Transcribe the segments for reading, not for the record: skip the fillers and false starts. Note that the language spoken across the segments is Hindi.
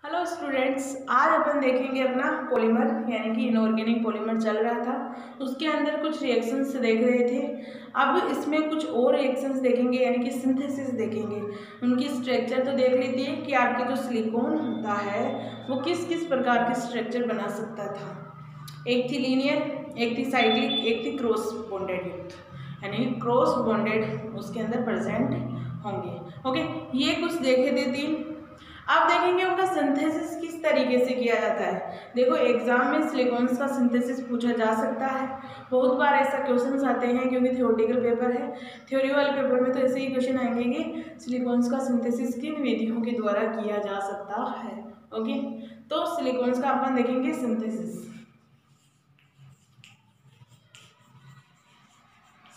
हेलो स्टूडेंट्स, आज अपन देखेंगे अपना पॉलीमर यानी कि इनऑर्गेनिक पॉलीमर चल रहा था, उसके अंदर कुछ रिएक्शंस देख रहे थे। अब इसमें कुछ और रिएक्शंस देखेंगे यानी कि सिंथेसिस देखेंगे। उनकी स्ट्रक्चर तो देख लीजिए कि आपके जो सिलिकॉन होता है वो किस किस प्रकार के स्ट्रक्चर बना सकता था। एक थी लीनियर, एक थी साइक्लिक, एक थी क्रॉस बॉन्डेड युक्त, यानी क्रॉस बॉन्डेड उसके अंदर प्रेजेंट होंगे। ओके, ये कुछ देखे थे तीन। अब देखेंगे उनका सिंथेसिस किस तरीके से किया जाता है। देखो, एग्जाम में सिलिकॉन्स का सिंथेसिस पूछा जा सकता है, बहुत बार ऐसा क्वेश्चंस आते हैं क्योंकि थियोरेटिकल पेपर है। थ्योरी वाले पेपर में तो ऐसे ही क्वेश्चन आएंगे कि सिलिकॉन्स का सिंथेसिस किन विधियों के द्वारा किया जा सकता है। ओके, तो सिलिकॉन्स का अपन देखेंगे सिंथेसिस।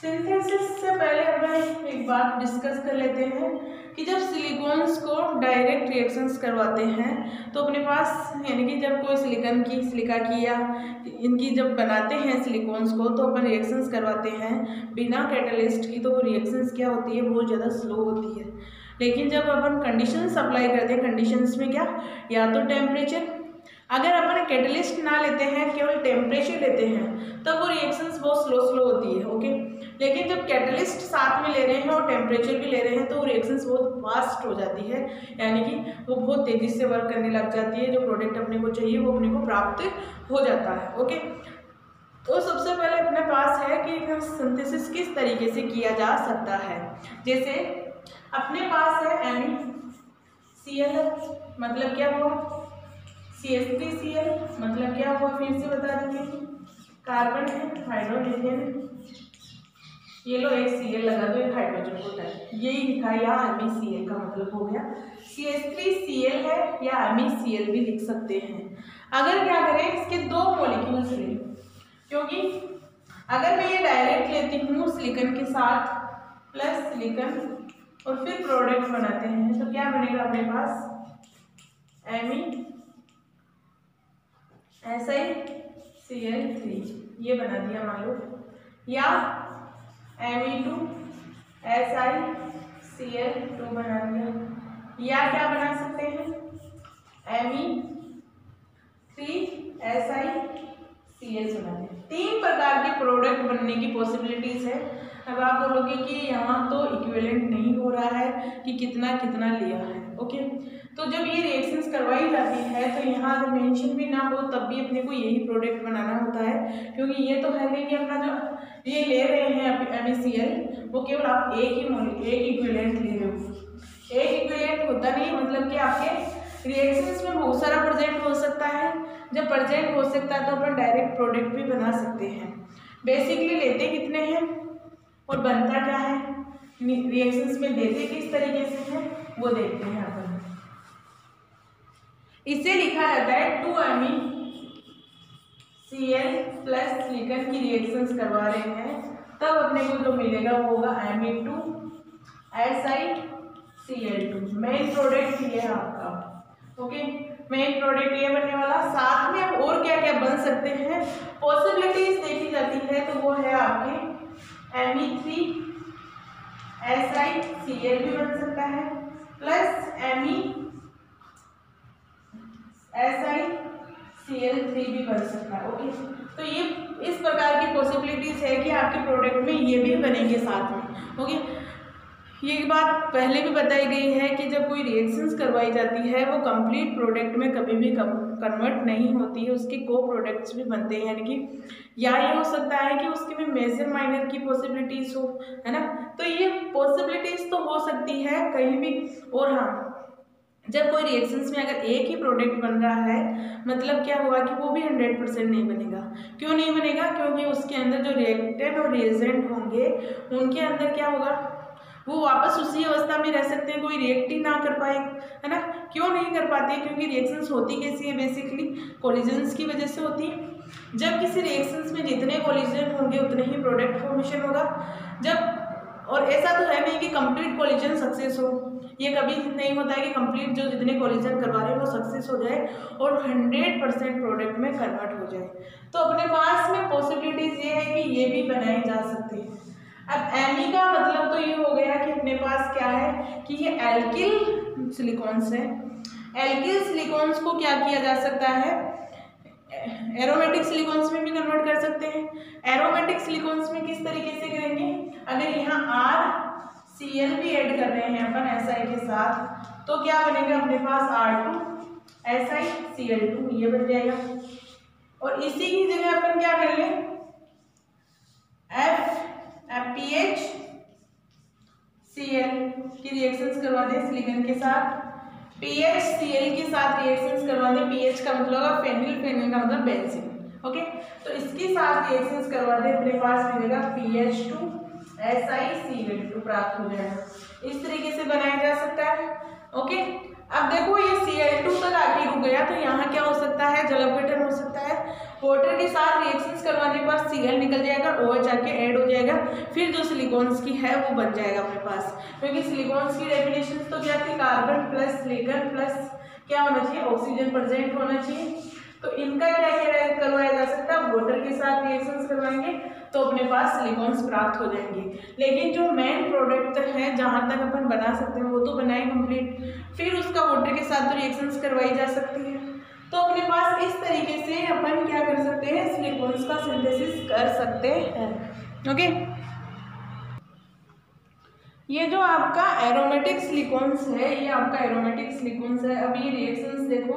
सिंथेसिस से पहले अपन एक बात डिस्कस कर लेते हैं कि जब सिलिकॉन्स को डायरेक्ट रिएक्शंस करवाते हैं तो अपने पास यानी कि जब कोई सिलिका की या इनकी जब बनाते हैं सिलिकॉन्स को तो अपन रिएक्शंस करवाते हैं बिना कैटलिस्ट की, तो वो रिएक्शंस क्या होती है, बहुत ज़्यादा स्लो होती है। लेकिन जब अपन कंडीशंस अप्लाई करते हैं, कंडीशंस में क्या, या तो टेम्परेचर, अगर अपन कैटलिस्ट ना लेते हैं केवल टेम्परेचर लेते हैं तो वो रिएक्शंस बहुत स्लो होती है। ओके, लेकिन जब कैटलिस्ट साथ में ले रहे हैं और टेम्परेचर भी ले रहे हैं तो वो रिएक्शंस बहुत फास्ट हो जाती है, यानी कि वो बहुत तेज़ी से वर्क करने लग जाती है। जो प्रोडक्ट अपने को चाहिए वो अपने को प्राप्त हो जाता है। ओके, तो सबसे पहले अपने पास है कि सिंथेसिस किस तरीके से किया जा सकता है। जैसे अपने पास है NaCl, मतलब क्या हुआ, CH3Cl, मतलब क्या हुआ, फिर से बता देंगे, कार्बन है, हाइड्रोजन, ये लो एक Cl लगा दो, एक हाइड्रोजन होता है, यही लिखा है यहाँ MeCl का मतलब हो गया। CH3Cl है या MeCl भी लिख सकते हैं। अगर क्या करें, इसके दो मॉलिक्यूल्स लें, क्योंकि अगर मैं ये डायरेक्ट लेती हूँ सिलिकॉन के साथ प्लस सिलिकॉन और फिर प्रोडक्ट बनाते हैं तो क्या बनेगा अपने पास, MeSiCl3 ये बना दिया मान लो, या Me2SiCl2 बना दिया, या क्या बना सकते हैं, Me3SiCl बना दिया। तीन प्रकार के प्रोडक्ट बनने की पॉसिबिलिटीज है। अब आप बोलोगे कि यहाँ तो इक्विवेलेंट नहीं हो रहा है कि कितना कितना लिया है। ओके, तो जब ये रिएक्शंस करवाई जाती है तो यहाँ अगर मेंशन भी ना हो तब भी अपने को यही प्रोडक्ट बनाना होता है, क्योंकि ये तो है नहीं कि अपना जो ये ले रहे हैं MeCl वो केवल आप एक इक्विवेलेंट ले रहे हो। एक इक्विवेलेंट होता नहीं, मतलब कि आपके रिएक्शंस में बहुत सारा प्रेजेंट हो सकता है। जब प्रेजेंट हो सकता है तो अपन डायरेक्ट प्रोडक्ट भी बना सकते हैं। बेसिकली लेते कितने हैं और बनता क्या है, रिएक्शंस में देते किस तरीके से हैं वो देखते हैं अपन। इसे लिखा जाता है 2MeCl प्लस सिलिकॉन की रिएक्शंस करवा रहे हैं, तब अपने को जो मिलेगा वो होगा Me2SiCl2। मेन प्रोडक्ट ये है आपका। ओके, मेन प्रोडक्ट ये बनने वाला। साथ में अब और क्या क्या बन सकते हैं, पॉसिबिलिटीज देखी जाती है तो वो है आपके Me3SiCl भी बन सकता है प्लस MeSiCl3 भी बन सकता है। ओके, तो ये इस प्रकार की पॉसिबिलिटीज है कि आपके प्रोडक्ट में ये भी बनेंगे साथ में। ओके, ये बात पहले भी बताई गई है कि जब कोई रिएक्शंस करवाई जाती है वो कंप्लीट प्रोडक्ट में कभी भी कन्वर्ट नहीं होती है, उसके को प्रोडक्ट्स भी बनते हैं, यानी कि या ये हो सकता है कि उसके में मेजर माइनर की पॉसिबिलिटीज हो, है ना। तो ये पॉसिबिलिटीज तो हो सकती है कहीं भी। और हाँ, जब कोई रिएक्शंस में अगर एक ही प्रोडक्ट बन रहा है मतलब क्या हुआ कि वो भी 100% नहीं बनेगा। क्यों नहीं बनेगा, क्योंकि उसके अंदर जो रिएक्टेंट और रिएजेंट होंगे उनके अंदर क्या होगा, वो वापस उसी अवस्था में रह सकते हैं, कोई रिएक्ट ही ना कर पाए, है ना। क्यों नहीं कर पाते, क्योंकि रिएक्शंस होती कैसी है, बेसिकली कोलिजन्स की वजह से होती है। जब किसी रिएक्शंस में जितने कोलिजन होंगे उतने ही प्रोडक्ट फॉर्मेशन होगा। जब, और ऐसा तो है नहीं कि कंप्लीट कोलिजन सक्सेस हो, ये कभी नहीं होता है कि कंप्लीट जो जितने कोलिजन करवा रहे हैं वो सक्सेस हो जाए और 100% प्रोडक्ट में कन्वर्ट हो जाए। तो अपने पास में पॉसिबिलिटीज ये है कि ये भी बनाई जा सकती है। अब Me का मतलब तो ये हो गया कि अपने पास क्या है कि ये एल्किल सिलिकॉन्स है एल्किल सिलिकॉन्स को क्या किया जा सकता है, एरोमेटिक सिलिकॉन्स में भी कन्वर्ट कर सकते हैं। एरोमेटिक सिलिकॉन्स में किस तरीके से करेंगे, अगर यहाँ RCl भी ऐड कर रहे हैं अपन SI के साथ तो क्या बनेगा अपने पास R2SiCl2 ये बन जाएगा। और इसी की जगह अपन क्या कर लें, FPHCl की रिएक्शंस करवा दें सिलिकॉन के साथ, PHCl के साथ रिएक्शंस करवा दें। PH का मतलब होगा फेनिल, फेनिल का मतलब बेंजीन। ओके, तो इसके साथ रिएक्शंस करवा दें, अपने पास मिलेगा PH2SiCl2 प्राप्त हो जाएगा। इस तरीके से बनाया जा सकता है। ओके, अब देखो ये Cl2 तक आके रुक गया तो यहाँ क्या हो सकता है, जल अपघटन हो सकता है। वाटर के साथ रिएक्शंस करवाने के बाद Cl निकल जाएगा, OH आके ऐड हो जाएगा, फिर जो सिलिकॉन्स की है वो बन जाएगा अपने पास। क्योंकि सिलिकॉन्स की डेफिनेशन तो क्या थी, कार्बन प्लस सिलिकॉन प्लस क्या होना चाहिए, ऑक्सीजन प्रेजेंट होना चाहिए। तो इनका क्या क्या करवाया जा सकता है, वाटर के साथ रिएक्शंस करवाएंगे तो अपने पास सिलिकॉन्स प्राप्त हो जाएंगे। लेकिन जो मेन प्रोडक्ट है जहाँ तक अपन बना सकते हैं वो तो बनाए कंप्लीट, फिर उसका वाटर के साथ तो रिएक्शंस करवाई जा सकती है। तो अपने पास इस तरीके से अपन क्या कर सकते हैं, सिलिकॉन्स का सिंथेसिस कर सकते हैं। ओके, ये जो आपका एरोमेटिक सिलिकॉन्स है, ये आपका एरोमेटिक सिलिकॉन्स है। अब ये रिएक्शंस देखो,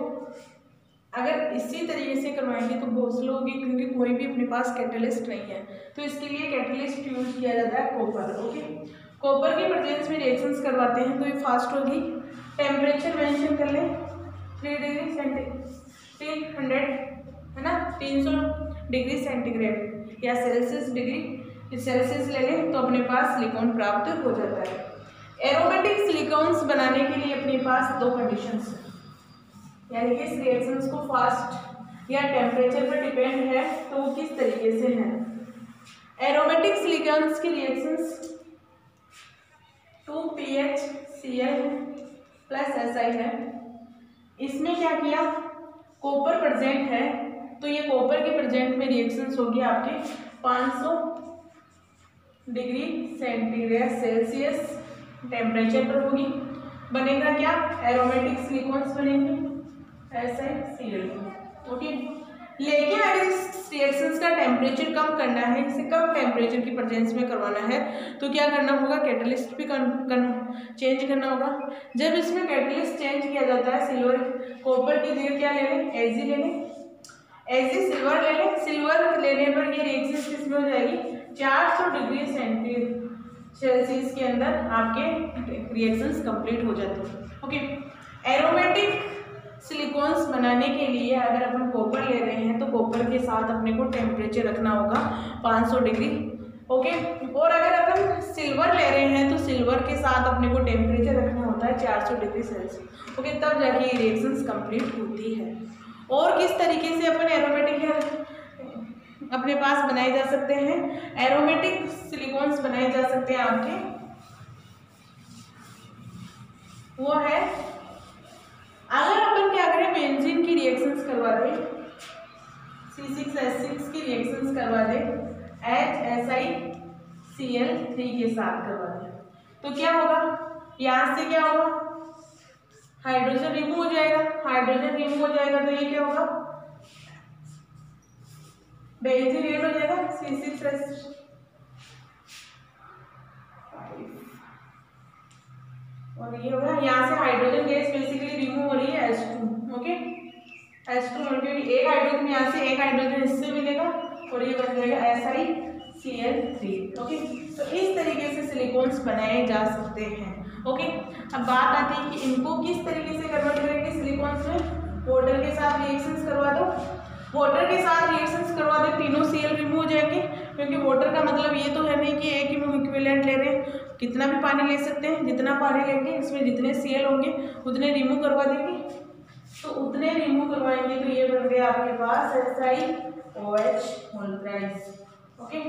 अगर इसी तरीके से करवाएंगे तो बहुत स्लो होगी, क्योंकि कोई भी अपने पास कैटलिस्ट नहीं है। तो इसके लिए कैटलिस्ट यूज किया जाता है कॉपर। ओके, कॉपर की प्रेजेंस में रिएक्शंस करवाते हैं तो ये फास्ट होगी। टेम्परेचर मेंशन कर लें 3 डिग्री सेंटीग्रेड, 300 है ना, 300 डिग्री सेंटीग्रेड या सेल्सियस डिग्री सेल्सियस ले लें तो अपने पास सिलिकॉन प्राप्त हो जाता है। एरोमेटिक सिलिकॉन्स बनाने के लिए अपने पास दो कंडीशंस हैं, यानी कि इस रिएक्शंस को फास्ट या टेम्परेचर पर डिपेंड है तो वो किस तरीके से है। एरोमेटिक सिलिकॉन्स की रिएक्शंस 2PHCl प्लस SI है। इसमें क्या किया, कॉपर प्रेजेंट है तो ये कॉपर के प्रेजेंट में रिएक्शंस होगी आपके 500 डिग्री सेंटीग्रेड सेल्सियस टेम्परेचर पर होगी। बनेगा क्या, एरोमेटिक सिलिकॉन्स बनेंगे SiCl2। ओके, लेकिन अगर इस रिएक्शंस का टेम्परेचर कम करना है, इसे कम टेम्परेचर की प्रेजेंस में करवाना है तो क्या करना होगा, कैटलिस्ट भी चेंज करना होगा। जब इसमें कैटलिस्ट चेंज किया जाता है, सिल्वर कॉपर की जगह क्या ले लें, Ag ले लें, Ag सिल्वर ले लें। सिल्वर लेने पर ये रिएक्शन किसमें हो जाएगी, 400 डिग्री सेल्सियस के अंदर आपके रिएक्शंस कंप्लीट हो जाते हैं। ओके, एरोमेटिक सिलिकॉन्स बनाने के लिए अगर अपन कॉपर ले रहे हैं तो कॉपर के साथ अपने को टेम्परेचर रखना होगा 500 डिग्री। ओके, और अगर अपन सिल्वर ले रहे हैं तो सिल्वर के साथ अपने को टेम्परेचर रखना होता है 400 डिग्री सेल्सियस। ओके, तब जाके ये रिएक्शंस कंप्लीट होती है। और किस तरीके से अपन एरोमेटिक अपने पास बनाए जा सकते हैं, एरोमेटिक सिलिकॉन्स बनाए जा सकते हैं आपके, वो है अगर अपन क्या करें, बेंजीन की रिएक्शंस करवा दें, C6H6 की रिएक्शंस करवा दें HSiCl3 के साथ करवा दें तो क्या होगा, यहाँ से क्या होगा, हाइड्रोजन रिमूव हो जाएगा। हाइड्रोजन रिमूव हो जाएगा तो ये क्या होगा, बेंजीन ऐड हो जाएगा C6H5 और ये होगा, यहाँ से हाइड्रोजन गैस बेसिकली रिमूव हो रही है H2। ओके, H2 क्योंकि एक हाइड्रोजन यहाँ से, एक हाइड्रोजन इससे मिलेगा और ये बन जाएगा SiCl3। ओके, तो इस तरीके से सिलिकॉन्स बनाए जा सकते हैं। ओके, अब बात आती है कि इनको किस तरीके से कन्वर्ट करेंगे सिलिकॉन्स में। वाटर के साथ रिएक्शंस करवा दो, वाटर के साथ रिएक्शंस करवा दो, तीनों Cl रिमूव हो जाएंगे। क्योंकि वाटर का मतलब ये तो है नहीं कि एक ही इक्विवेलेंट ले रहे हैं, कितना भी पानी ले सकते हैं। जितना पानी लेंगे इसमें जितने Cl होंगे उतने रिमूव करवा देंगे, तो उतने रिमूव करवाएंगे तो ये बन गया आपके पास SiOH होल। ओके,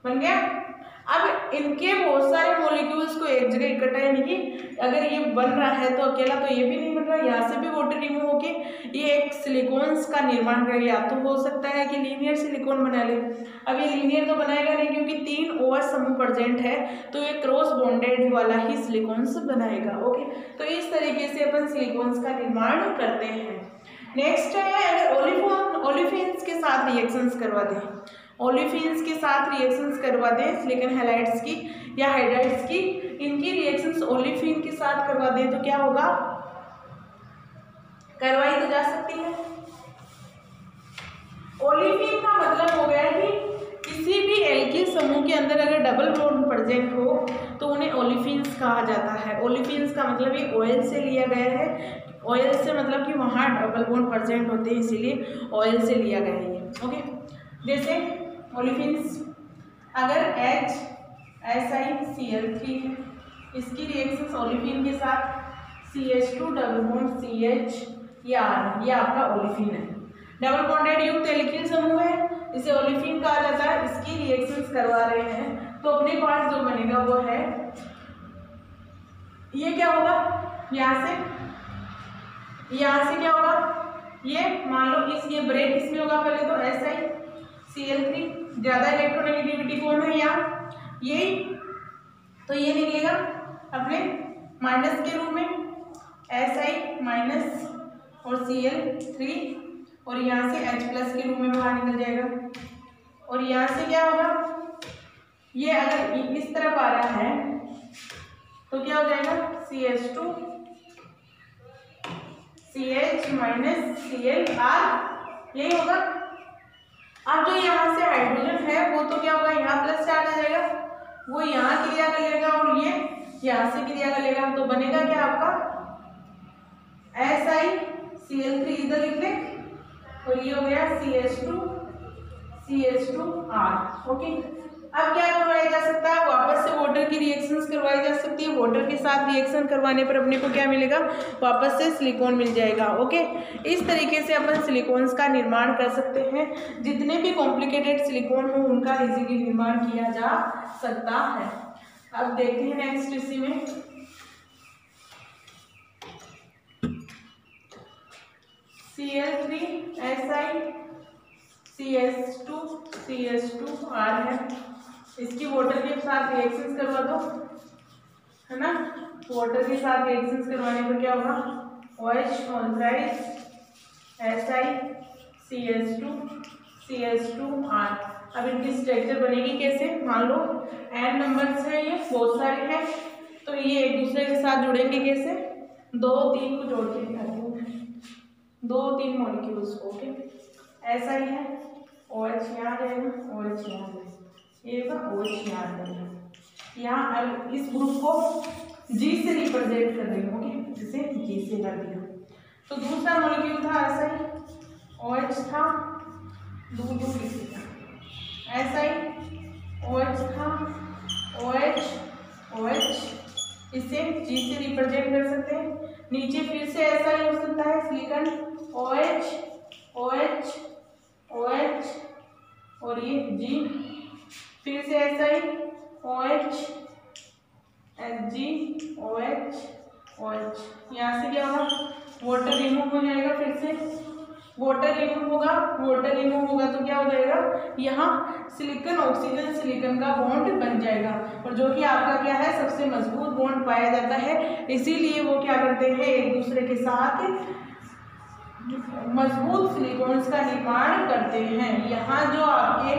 बन गया। अब इनके बहुत सारे मॉलिक्यूल्स को एक जगह इकट्ठा, यानी कि अगर ये बन रहा है तो अकेला तो ये भी नहीं बन रहा, यहाँ से भी वाटर रिमूव होके ये एक सिलिकॉन्स का निर्माण करेगा। या तो हो सकता है कि लीनियर सिलिकॉन बना ले, अब ये लीनियर तो बनाएगा नहीं क्योंकि 3 OH समूह प्रेजेंट है, तो ये क्रॉस बॉन्डेड वाला ही सिलिकॉन्स बनाएगा। ओके, तो इस तरीके से अपन सिलिकॉन्स का निर्माण करते हैं। नेक्स्ट है अगर ओलिफिन्स के साथ रिएक्शंस करवा दें, ओलिफिन्स के साथ रिएक्शंस करवा दें सिलिकॉन हैलाइड्स की या हाइड्राइड्स की, इनकी रिएक्शंस ओलिफिन के साथ करवा दें तो क्या होगा, करवाई तो जा सकती है। ओलिफिन का मतलब हो गया कि किसी भी एल्किल समूह के अंदर अगर डबल बॉन्ड प्रेजेंट हो तो उन्हें ओलिफिन्स कहा जाता है। ओलिफिन्स का मतलब ये ऑयल से लिया गया है, ऑयल से मतलब कि वहाँ डबल बॉन्ड प्रेजेंट होते हैं इसीलिए ऑयल से लिया गया है ये। ओके, जैसे ओलिफिन्स अगर HSiCl3 है, इसकी रिएक्शन ओलिफिन के साथ CH2 डबल बॉन्ड CH ये आपका ओलिफिन है। डबल बॉन्डेड युक्त एल्किल समूह है, इसे ओलिफिन कहा जाता है। इसकी रिएक्शंस करवा रहे हैं तो अपने पास जो बनेगा वो है, ये क्या होगा, यहाँ से क्या होगा, ये मान लो ये ब्रेक इसमें होगा पहले तो SiCl3, ज्यादा इलेक्ट्रोनेगेटिविटी कौन है यहाँ, यही, तो ये निकलेगा अपने माइनस के रूप में Si माइनस और Cl3, और यहाँ से H+ के रूप में बाहर निकल जाएगा। और यहाँ से क्या होगा, ये अगर इस तरफ आ रहा है तो क्या हो जाएगा CH2 CH माइनस Cl(R), यही होगा। अब जो यहाँ से हाइड्रोजन है वो तो क्या होगा, यहाँ प्लस चार्ज आ जाएगा, वो यहाँ क्रिया कर लेगा और ये यहाँ से क्रिया कर लेगा, तो बनेगा क्या आपका SiCl3 इधर लिख ले, और ये हो गया CH2R। ओके, अब क्या करवाया जा सकता है, वापस से वाटर की रिएक्शंस करवाई जा सकती है। वाटर के साथ रिएक्शन करवाने पर अपने को क्या मिलेगा, वापस से सिलिकॉन मिल जाएगा। ओके, इस तरीके से अपन सिलिकॉन्स का निर्माण कर सकते हैं। जितने भी कॉम्प्लिकेटेड सिलिकॉन हो उनका इजीली निर्माण किया जा सकता है। अब देखते हैं नेक्स्ट इसी में Cl3 SiCH2CH2R है, इसकी वाटर के साथ रिएक्शंस करवा दो, है ना। वाटर के साथ रिएक्शंस करवाने पर क्या होगा, OH ऑक्साइड SiCH2CH2R। अब इनकी स्ट्रक्चर बनेगी कैसे, मान लो n नंबर्स हैं, ये बहुत सारे हैं, तो ये एक दूसरे के साथ जुड़ेंगे कैसे, 2-3 को जोड़ के दिखाती हूँ, 2-3 मॉलिक्यूल्स। ओके, ऐसा ही है, OH यहाँ जाएगा, OH यहाँ जाएगा, ये का OH यहाँ जाएगा, यहाँ इस ग्रुप को G से रिप्रेजेंट कर देंगे। ओके, जिसे G से कर दिया, तो दूसरा मॉलिक्यूल था ऐसा ही, OH था, दूर लिखा ऐसा ही, OH था, OH इसे G से रिप्रेजेंट कर सकते हैं। नीचे फिर से ऐसा ही हो सकता है, सिलिकॉन OH और ये G, फिर से ऐसा ही OH Hg OH, यहाँ से क्या होगा, वाटर रिमूव हो जाएगा, फिर से वाटर रिमूव होगा तो क्या हो जाएगा, यहाँ सिलिकॉन ऑक्सीजन सिलिकॉन का बॉन्ड बन जाएगा, और जो कि आपका क्या है, सबसे मजबूत बॉन्ड पाया जाता है। इसीलिए वो क्या करते हैं, एक दूसरे के साथ मजबूत सिलिकॉन्स का निर्माण करते हैं। यहाँ जो आपके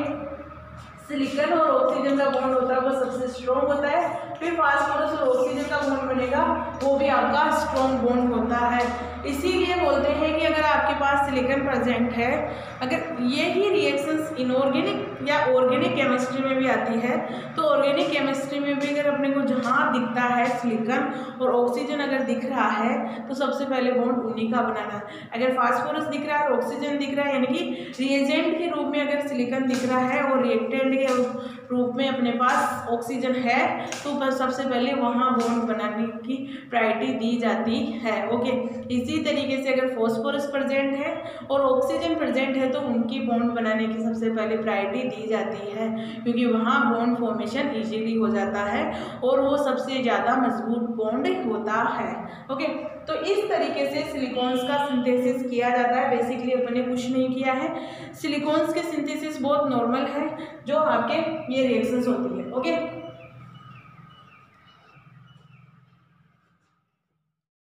सिलिकॉन और ऑक्सीजन का बॉन्ड होता है वो सबसे स्ट्रॉन्ग होता है, फिर फास्फोरस और ऑक्सीजन का बॉन्ड बनेगा, वो भी आपका स्ट्रॉन्ग बॉन्ड होता है। इसीलिए बोलते हैं कि अगर आपके पास सिलिकॉन प्रेजेंट है, अगर ये ही रिएक्शंस इनऑर्गेनिक या ऑर्गेनिक केमिस्ट्री में भी आती है, तो ऑर्गेनिक केमिस्ट्री में भी अगर अपने को जहाँ दिखता है सिलिकॉन और ऑक्सीजन अगर दिख रहा है तो सबसे पहले बॉन्ड उन्हीं का बनाना है। अगर फास्फोरस दिख रहा है और ऑक्सीजन दिख रहा है, यानी कि रिएजेंट के रूप में अगर सिलिकॉन दिख रहा है और रिएक्टेंट के रूप में अपने पास ऑक्सीजन है, तो सबसे पहले वहाँ बॉन्ड बनाने की प्रायोरिटी दी जाती है। ओके, इसी तरीके से अगर फॉस्फोरस प्रेजेंट है और ऑक्सीजन प्रेजेंट है तो उनकी बॉन्ड बनाने की सबसे पहले प्रायोरिटी दी जाती है, क्योंकि वहाँ बॉन्ड फॉर्मेशन इजीली हो जाता है और वो सबसे ज़्यादा मजबूत बॉन्ड होता है। ओके, तो इस तरीके से सिलिकॉन्स का सिंथेसिस किया जाता है। बेसिकली अपने कुछ नहीं किया है, सिलिकॉन्स के सिंथेसिस बहुत नॉर्मल है जो आपके ये रिएक्शंस होती है। ओके।